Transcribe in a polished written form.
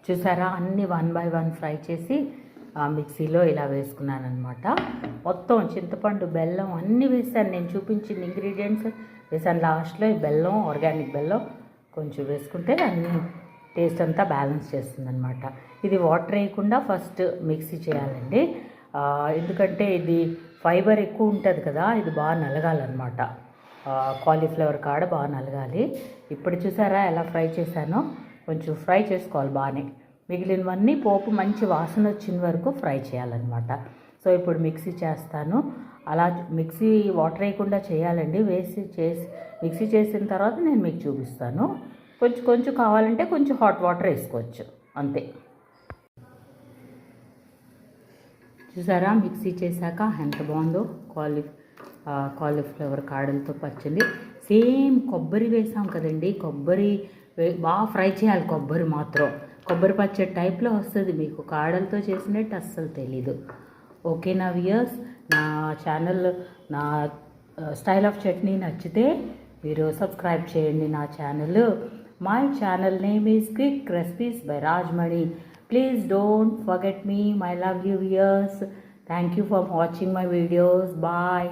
చూసారా, అన్నీ 1 by 1 fry చేసి మిక్సీలో ఇలా వేసుకున్నాను అనమాట. మొత్తం చింతపండు, బెల్లం అన్నీ వేసాను. నేను చూపించిన ఇంగ్రీడియంట్స్ వేసాను. లాస్ట్లో ఈ బెల్లం, ఆర్గానిక్ బెల్లం కొంచెం వేసుకుంటే అన్నీ టేస్ట్ అంతా బ్యాలెన్స్ చేస్తుందన్నమాట. ఇది వాటర్ వేయకుండా ఫస్ట్ మిక్సీ చేయాలండి. ఎందుకంటే ఇది ఫైబర్ ఎక్కువ ఉంటుంది కదా, ఇది బాగా నలగాలన్నమాట. కాలీఫ్లవర్ కాడ బాగా నలగాలి. ఇప్పుడు చూసారా ఎలా ఫ్రై చేశానో, కొంచెం ఫ్రై చేసుకోవాలి బాగానే. మిగిలినవన్నీ పోపు మంచి వాసన వచ్చిన వరకు ఫ్రై చేయాలన్నమాట. సో ఇప్పుడు మిక్సీ చేస్తాను. అలా మిక్సీ వాటర్ వేయకుండా చేయాలండి. మిక్సీ చేసిన తర్వాత నేను మీకు చూపిస్తాను. కొంచెం కొంచెం కావాలంటే కొంచెం హాట్ వాటర్ వేసుకోవచ్చు, అంతే. చూసారా మిక్సీ చేశాక ఎంత బాగుందో. కాలీఫ్లవర్ కాడలతో పచ్చడి. సేమ్ కొబ్బరి వేసాం కదండి, కొబ్బరి బాగా ఫ్రై చేయాలి. కొబ్బరి మాత్రం కొబ్బరి పచ్చడి టైప్లో వస్తుంది మీకు, కాడలతో చేసినట్టు అస్సలు తెలీదు. ఓకేనా వ్యూయర్స్, నా ఛానల్, నా స్టైల్ ఆఫ్ చట్నీ నచ్చితే మీరు సబ్స్క్రైబ్ చేయండి నా channel. My channel name is quick recipes by Rajmani. Please don't forget me, my lovely viewers. Thank you for watching my videos. Bye.